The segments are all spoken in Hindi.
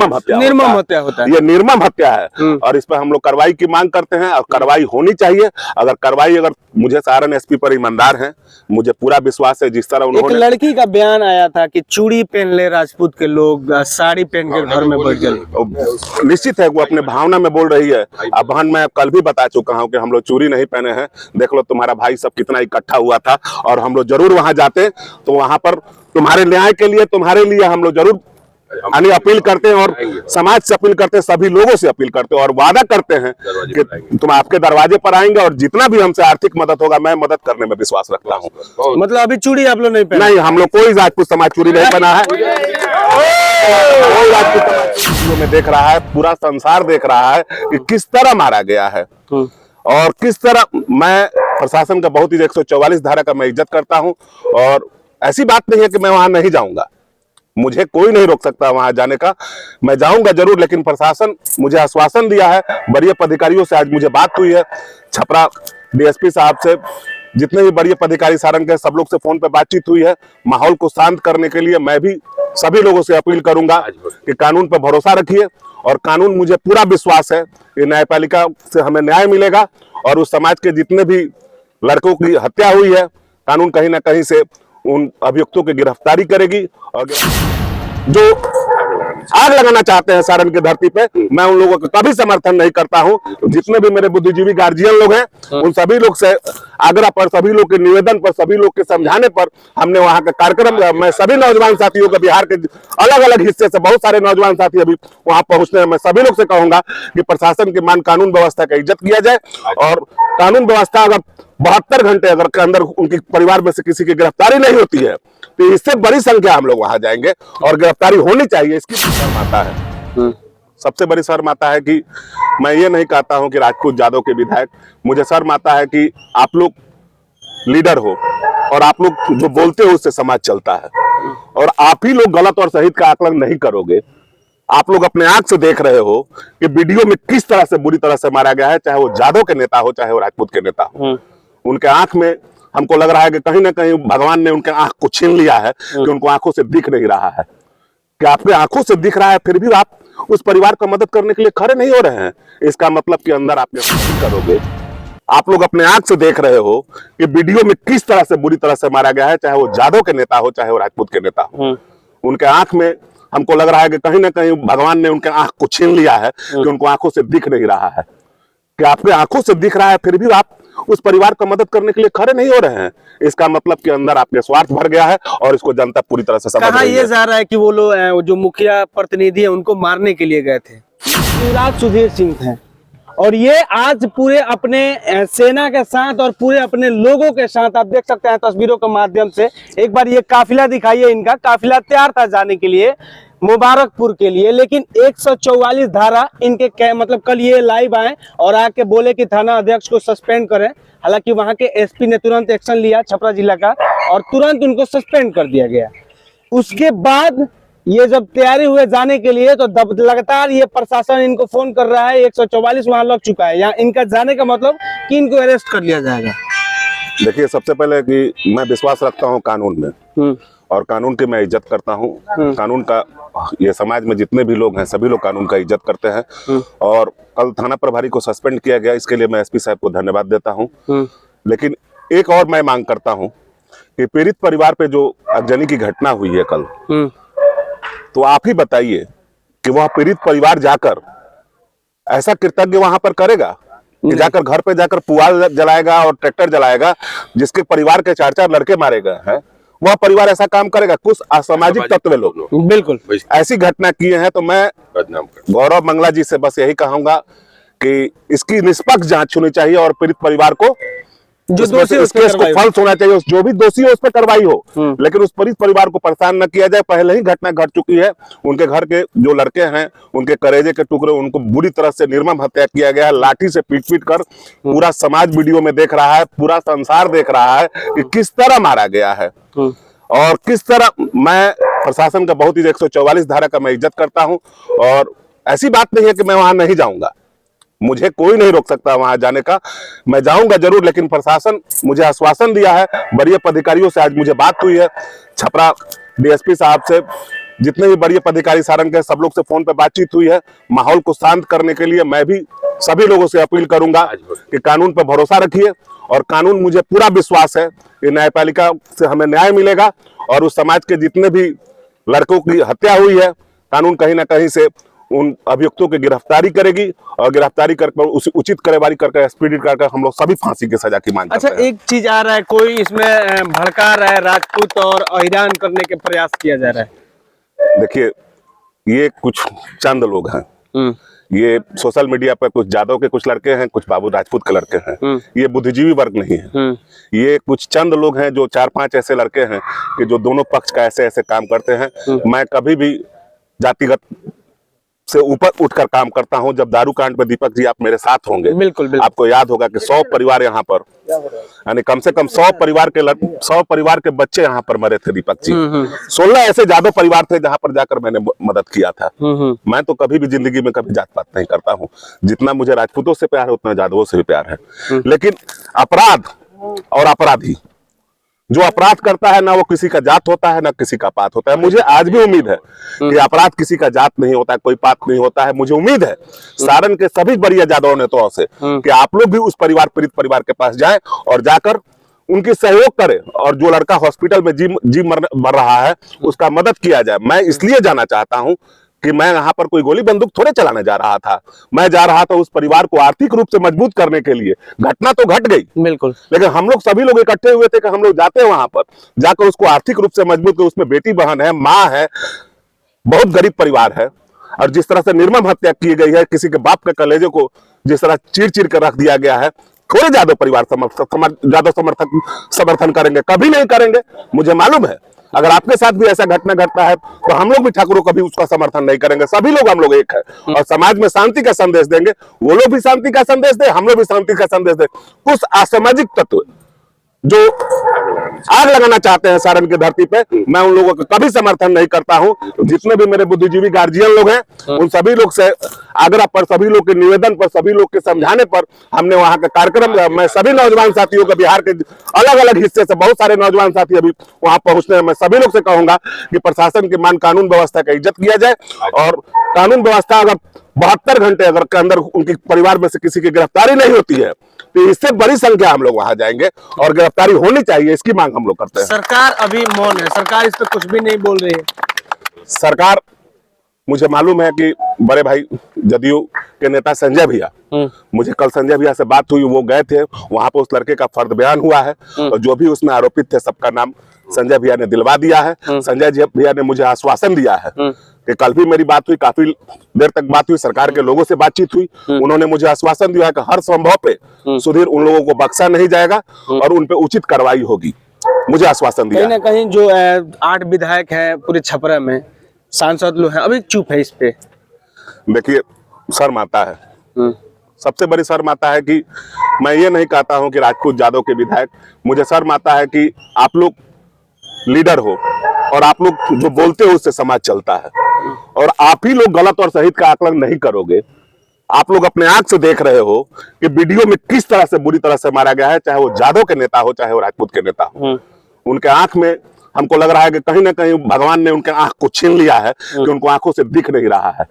निर्मम हत्या होता है। ये निर्मम हत्या है और इस पर हम लोग कार्रवाई की मांग करते हैं और कार्रवाई होनी चाहिए। अगर मुझे सारण एसपी पर ईमानदार हैं, मुझे पूरा विश्वास है जिस तरह उन्होंने। एक लड़की का बयान आया था कि चूड़ी पहन ले राजपूत के लोग, साड़ी पहन के घर में बैठ गए। निश्चित है वो अपने भावना में बोल रही है। अब बहन मैं कल भी बता चुका हूं कि हम लोग चूड़ी नहीं पहने हैं। देख लो तुम्हारा भाई सब कितना इकट्ठा हुआ था और हम लोग जरूर वहां जाते तो वहां पर तुम्हारे न्याय के लिए, तुम्हारे लिए हम लोग जरूर अपील करते हैं और समाज से अपील करते हैं, सभी लोगों से अपील करते हैं और वादा करते हैं कि तुम आपके दरवाजे पर आएंगे और जितना भी हमसे आर्थिक मदद होगा मैं मदद करने में विश्वास रखता हूं। मतलब अभी चूड़ी आप लोग नहीं पहने? नहीं, हम लोग कोई राजपूत समाज चूड़ी नहीं पहना है। कोई राजपूत समाज में देख रहा है, पूरा संसार देख रहा है कि किस तरह मारा गया है और किस तरह। मैं प्रशासन का बहुत ही 144 धारा का मैं इज्जत करता हूं और ऐसी बात नहीं है कि मैं वहां नहीं जाऊंगा। मुझे कोई नहीं रोक सकता वहां जाने का, मैं जाऊंगा जरूर। लेकिन प्रशासन मुझे आश्वासन दिया है, वरीय पदाधिकारियों से आज मुझे बात हुई है, छपरा डीएसपी साहब से, जितने भी वरीय पदाधिकारी सारण के सब लोग से फोन पे बातचीत हुई है। माहौल को शांत करने के लिए मैं भी सभी लोगों से अपील करूंगा कि कानून पर भरोसा रखिए और कानून, मुझे पूरा विश्वास है कि न्यायपालिका से हमें न्याय मिलेगा और उस समाज के जितने भी लड़कों की हत्या हुई है, कानून कहीं ना कहीं से उन अभियुक्तों की गिरफ्तारी करेगी। और जो आग लगाना चाहते हैं सारण की धरती पे, मैं उन लोगों का कभी समर्थन नहीं करता हूं। जितने भी मेरे बुद्धिजीवी गार्जियन लोग हैं, उन सभी लोग से आग्रह पर, सभी लोग के निवेदन पर, सभी लोग के समझाने पर हमने वहां का कार्यक्रम, मैं सभी नौजवान साथियों को, बिहार के अलग अलग हिस्से से बहुत सारे नौजवान साथी अभी वहां पहुंचते हैं। मैं सभी लोग से कहूंगा कि प्रशासन की मान कानून व्यवस्था का इज्जत किया जाए और कानून व्यवस्था अगर 72 घंटे अगर के अंदर उनके परिवार में से किसी की गिरफ्तारी नहीं होती है तो इससे बड़ी संख्या हम लोग वहां जाएंगे और गिरफ्तारी होनी चाहिए। इसकी शर्म आता है, सबसे बड़ी शर्म आता है कि मैं ये नहीं कहता हूं कि राजपूत यादव के विधायक, मुझे शर्म आता है कि आप लोग लीडर हो और आप लोग जो बोलते हो उससे समाज चलता है और आप ही लोग गलत और सही का आकलन नहीं करोगे। आप लोग अपने आंख से देख रहे हो कि वीडियो में किस तरह से बुरी तरह से मारा गया है, चाहे वो यादव के नेता हो चाहे वो राजपूत के नेता हो। उनके आंख में हमको लग रहा है कि कहीं ना कहीं भगवान ने उनके आंख को छीन लिया है कि उनको आंखों से दिख नहीं रहा है। कि आपके आंखों से दिख रहा है फिर भी आप उस परिवार का मदद करने के लिए खड़े नहीं हो रहे हैं, इसका मतलब कि अंदर आप करोगे। आप लोग अपने आंख से देख रहे हो कि वीडियो में किस तरह से बुरी तरह से मारा गया है, चाहे वो यादव के नेता हो चाहे वो राजपूत के नेता हो। उनके आंख में हमको लग रहा है कि कहीं ना कहीं भगवान ने उनके आंख को छीन लिया है कि उनको आंखों से दिख नहीं रहा है। कि आपके आंखों से दिख रहा है फिर भी आप उस परिवार का मदद करने के लिए खड़े नहीं हो रहे हैं, इसका मतलब कि अंदर आपके स्वार्थ भर गया है और इसको जनता पूरी तरह से समझ रही है। ये जा रहा है कि वो लोग जो मुखिया प्रतिनिधि है उनको मारने के लिए गए थे, युवराज सुधीर सिंह थे और ये आज पूरे अपने सेना के साथ और पूरे अपने लोगों के साथ, आप देख सकते हैं तस्वीरों के माध्यम से, एक बार ये काफिला दिखाइए। इनका काफिला तैयार था जाने के लिए मुबारकपुर के लिए, लेकिन 144 धारा इनके मतलब कल ये लाइव आए और आके बोले कि थाना अध्यक्ष को सस्पेंड करें। हालांकि वहां के एसपी ने तुरंत एक्शन लिया छपरा जिला का और तुरंत उनको सस्पेंड कर दिया गया। उसके बाद ये जब तैयारी हुए जाने के लिए तो लगातार ये प्रशासन इनको फोन कर रहा है। 144 वहां लग चुका है, यहाँ इनका जाने का मतलब कि इनको अरेस्ट कर लिया जाएगा। देखिए, सबसे पहले कि मैं विश्वास रखता हूँ कानून में और कानून की मैं इज्जत करता हूँ। कानून का, ये समाज में जितने भी लोग हैं सभी लोग कानून का इज्जत करते हैं और कल थाना प्रभारी को सस्पेंड किया गया, इसके लिए मैं एसपी साहब को धन्यवाद देता हूँ। लेकिन एक और मैं मांग करता हूँ कि पीड़ित परिवार पे जो अगजनी की घटना हुई है कल, तो आप ही बताइए कि वह पीड़ित परिवार जाकर ऐसा कृतज्ञ वहां पर करेगा कि जाकर घर पे जाकर पुआल जलाएगा और ट्रैक्टर जलाएगा, जिसके परिवार के 4-4 लड़के मारे गए हैं, वह परिवार ऐसा काम करेगा? कुछ असामाजिक तत्व लोग बिल्कुल ऐसी घटना किए हैं। तो मैं गौरव मंगला जी से बस यही कहूंगा कि इसकी निष्पक्ष जांच होनी चाहिए और पीड़ित परिवार को जो दोषी उसको फल होना चाहिए, जो भी दोषी हो उस पर कार्रवाई हो, लेकिन उस पीड़ित परिवार को परेशान न किया जाए। पहले ही घटना घट चुकी है, उनके घर के जो लड़के हैं उनके कलेजे के टुकड़े, उनको बुरी तरह से निर्मम हत्या किया गया है, लाठी से पीट पीट कर। पूरा समाज वीडियो में देख रहा है, पूरा संसार देख रहा है कि किस तरह मारा गया है और किस तरह। मैं प्रशासन का बहुत ही 144 धारा का मैं इज्जत करता हूं और ऐसी बात नहीं है कि मैं वहां नहीं जाऊंगा, मुझे कोई नहीं रोक सकता वहां जाने का, मैं जाऊंगा जरूर। लेकिन प्रशासन मुझे आश्वासन दिया है, वरीय पदाधिकारियों से आज मुझे बात हुई है, छपरा डीएसपी साहब से, जितने भी बड़े पदाधिकारी सारण के सब लोग से फोन पे बातचीत हुई है। माहौल को शांत करने के लिए मैं भी सभी लोगों से अपील करूंगा कि कानून पर भरोसा रखिए, और कानून, मुझे पूरा विश्वास है कि न्यायपालिका से हमें न्याय मिलेगा, और उस समाज के जितने भी लड़कों की हत्या हुई है, कानून कहीं ना कहीं से उन अभियुक्तों की गिरफ्तारी करेगी, और गिरफ्तारी कर उसी उचित कार्यवाही करके एक्सपीडिट करके हम लोग सभी फांसी की सजा की मांग अच्छा, करते हैं। एक चीज आ रहा है, कोई इसमें भड़का रहा है, राजपूत और अहिरान करने के प्रयास किया जा रहा है। देखिए, ये कुछ चंद लोग हैं, ये सोशल मीडिया पर कुछ जादव के कुछ लड़के हैं, कुछ बाबू राजपूत के लड़के हैं, ये बुद्धिजीवी वर्ग नहीं है। ये कुछ चंद लोग हैं जो 4-5 ऐसे लड़के हैं कि जो दोनों पक्ष का ऐसे ऐसे काम करते हैं। मैं कभी भी जातिगत से ऊपर उठकर काम करता हूं। जब दारू कांड पे दीपक जी आप मेरे साथ होंगे, बिल्कुल बिल्कुल। आपको याद होगा कि 100 परिवार यहाँ पर, यानी कम से कम 100 परिवार के बच्चे यहाँ पर मरे थे दीपक जी। 16 ऐसे जादव परिवार थे जहाँ पर जाकर मैंने मदद किया था। मैं तो कभी भी जिंदगी में कभी जात पात नहीं करता हूँ। जितना मुझे राजपूतों से प्यार है उतना जादवों से भी प्यार है। लेकिन अपराध और अपराधी, जो अपराध करता है ना वो किसी का जात होता है ना किसी का पात होता है। मुझे आज भी उम्मीद है कि अपराध किसी का जात नहीं होता है, कोई पात नहीं होता है। मुझे उम्मीद है सारण के सभी बड़िया जादव नेताओं से कि आप लोग भी उस पीड़ित परिवार के पास जाएं और जाकर उनकी सहयोग करें, और जो लड़का हॉस्पिटल में जी मर रहा है उसका मदद किया जाए। मैं इसलिए जाना चाहता हूं कि मैं यहाँ पर कोई गोली बंदूक थोड़े चलाने जा रहा था। मैं जा रहा था उस परिवार को आर्थिक रूप से मजबूत करने के लिए। घटना तो घट गई, बिल्कुल, लेकिन हम लोग सभी लोग इकट्ठे हुए थे कि हम लोग जाते हैं वहां पर, जाकर उसको आर्थिक रूप से मजबूत कर, उसमें बेटी बहन है, माँ है, बहुत गरीब परिवार है। और जिस तरह से निर्मम हत्या की गई है, किसी के बाप के कलेजे को जिस तरह चीर कर रख दिया गया है, थोड़े जादव परिवार जादव समर्थन करेंगे? कभी नहीं करेंगे। मुझे मालूम है अगर आपके साथ भी ऐसा घटना घटता है तो हम लोग भी ठाकुरों कभी उसका समर्थन नहीं करेंगे। सभी लोग, हम लोग एक है और समाज में शांति का संदेश देंगे। वो लोग भी शांति का संदेश दे, हम लोग भी शांति का संदेश दे। कुछ असामाजिक तत्व जो आग लगाना चाहते हैं सारण की धरती पे, मैं उन लोगों का कभी समर्थन नहीं करता हूं। जितने भी मेरे बुद्धिजीवी गार्जियन लोग हैं, उन सभी लोग से आग्रह पर, सभी लोग के निवेदन पर, सभी लोग के समझाने पर हमने वहां का कार्यक्रम, मैं सभी नौजवान साथियों को, बिहार के अलग अलग हिस्से से बहुत सारे नौजवान साथी अभी वहां पहुंचते हैं। मैं सभी लोग से कहूंगा कि प्रशासन की मान कानून व्यवस्था का इज्जत किया जाए, और कानून व्यवस्था अगर 72 घंटे अगर के अंदर उनके परिवार में से किसी की गिरफ्तारी नहीं होती है तो इससे बड़ी संख्या हम लोग वहां जाएंगे, और गिरफ्तारी होनी चाहिए, इसकी मांग हम लोग करते हैं। सरकार अभी मौन है, सरकार इस पर कुछ भी नहीं बोल रही है। सरकार, मुझे मालूम है कि बड़े भाई जदयू के नेता संजय भैया, मुझे कल संजय भैया से बात हुई, वो गए थे वहां पर, उस लड़के का फर्द बयान हुआ है, और जो भी उसमें आरोपित थे सबका नाम संजय भैया ने दिलवा दिया है। संजय भैया ने मुझे आश्वासन दिया है कि कल भी मेरी बात हुई, काफी देर तक बात हुई, सरकार के लोगों से बातचीत हुई, उन्होंने मुझे आश्वासन दिया है कि हर संभव पे सुधीर उन लोगों को बख्शा नहीं जाएगा और उन पे उचित कार्रवाई होगी। मुझे आश्वासन दिया। कहीं ना कहीं जो 8 विधायक हैं पूरे छपरा में, सांसद लोग हैं, अभी चुप है इस पे। देखिए, शर्म आता है, सबसे बड़ी शर्म आता है कि मैं ये नहीं कहता हूं कि राजपूत जादव के विधायक, मुझे शर्म आता है कि आप लोग लीडर हो और आप लोग जो बोलते हो उससे समाज चलता है, और आप ही लोग गलत और सही का आकलन नहीं करोगे। आप लोग अपने आंख से देख रहे हो कि वीडियो में किस तरह से बुरी तरह से मारा गया है, चाहे वो जादव के नेता हो चाहे वो राजपूत के नेता हो। उनके आंख में हमको लग रहा है कि कहीं ना कहीं भगवान ने उनके आंख को छीन लिया है, कि उनको आंखों से दिख नहीं रहा है।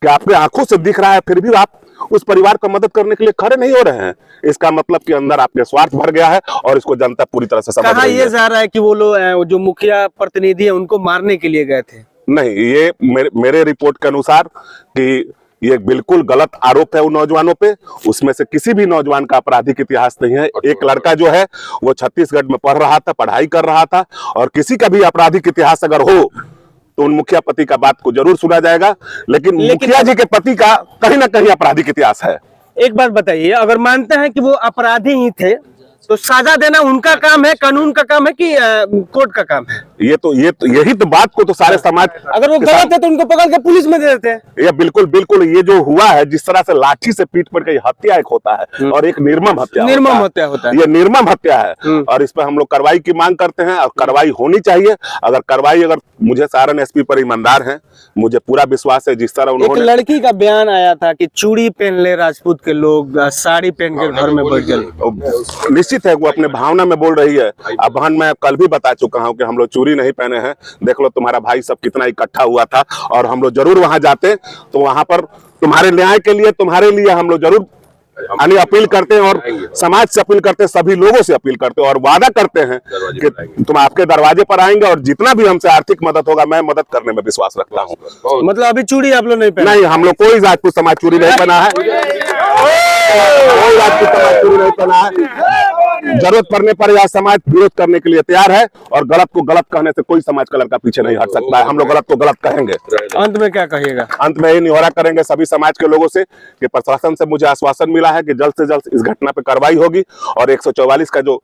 कि आपके आंखों से दिख रहा है फिर भी आप उस परिवार को मदद करने के लिए खड़े नहीं हो रहे हैं, इसका मतलब कि अंदर आपके स्वार्थ भर गया है, और इसको जनता पूरी तरह से समझ रही है। ये जा रहा है कि वो लोग जो मुखिया प्रतिनिधि है उनको मारने के लिए गए थे। नहीं, ये मेरे रिपोर्ट के अनुसार कि ये बिल्कुल गलत आरोप है उन नौजवानों पे। उसमें से किसी भी नौजवान का आपराधिक इतिहास नहीं है। एक लड़का जो है वो छत्तीसगढ़ में पढ़ रहा था, पढ़ाई कर रहा था, और किसी का भी आपराधिक इतिहास अगर हो तो उन मुखिया पति का बात को जरूर सुना जाएगा, लेकिन मुखिया जी के पति का कहीं ना कहीं आपराधिक इतिहास है। एक बात बताइए, अगर मानते हैं कि वो अपराधी ही थे तो सजा देना उनका काम है, कानून का काम है कि कोर्ट का काम है? यही तो बात को तो सारे समाज, अगर वो गलत है तो उनको पकड़ के पुलिस में दे देते हैं। ये बिल्कुल ये जो हुआ है, जिस तरह से लाठी से पीट पड़ के हत्या एक होता है और एक निर्मम हत्या होता है, ये निर्मम हत्या है, और इस पर हम लोग कार्रवाई की मांग करते हैं, और कार्रवाई होनी चाहिए। अगर मुझे सारण एसपी पर ईमानदार हैं, मुझे पूरा विश्वास है। जिस तरह उन्होंने, एक लड़की का बयान आया था कि चूड़ी पहन ले राजपूत के लोग, साड़ी पहन के घर में बैठ गए। निश्चित है वो अपने भावना में बोल रही है। अब बहन, मैं कल भी बता चुका हूं कि हम लोग चूड़ी चूड़ी नहीं पहने हैं। देख लो तुम्हारा भाई सब कितना इकट्ठा हुआ था, और हम लोग जरूर वहां जाते तो वहां पर तुम्हारे न्याय के लिए, तुम्हारे लिए हम लोग जरूर यानी अपील करते हैं, और समाज से अपील करते हैं, सभी लोगों से अपील करते हैं, और वादा करते हैं कि तुम आपके दरवाजे पर आएंगे, और जितना भी हमसे आर्थिक मदद होगा मैं मदद करने में विश्वास रखता हूँ। मतलब अभी चूड़ी आप लोग नहीं पहने? नहीं, हम लोग कोई राजपूत समाज चूड़ी नहीं पहना है, कोई राजपूत समाज चूड़ी नहीं पहना है। जरूरत पड़ने पर यह समाज विरोध करने के लिए तैयार है, और गलत को गलत कहने से कोई समाज का लड़का पीछे नहीं हट सकता है। हम लोग गलत को गलत कहेंगे। अंत में क्या कहिएगा? अंत में यही निहोरा करेंगे सभी समाज के लोगों से कि प्रशासन से मुझे आश्वासन मिला है कि जल्द से जल्द इस घटना पर कार्रवाई होगी, और 144 का जो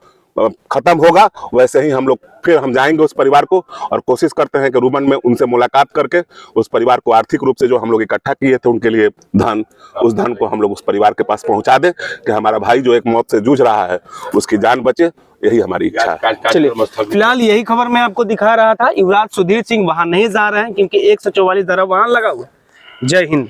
खत्म होगा वैसे ही हम लोग फिर हम जाएंगे उस परिवार को, और कोशिश करते हैं कि रूबन में उनसे मुलाकात करके उस परिवार को आर्थिक रूप से जो हम लोग इकट्ठा किए थे उनके लिए धन, उस धन को हम लोग उस परिवार के पास पहुंचा दें कि हमारा भाई जो एक मौत से जूझ रहा है उसकी जान बचे, यही हमारी इच्छा है। चलिए, फिलहाल यही खबर मैं आपको दिखा रहा था। युवराज सुधीर सिंह वहां नहीं जा रहे हैं क्योंकि 144 धारा वहां लगा हुआ। जय हिंद।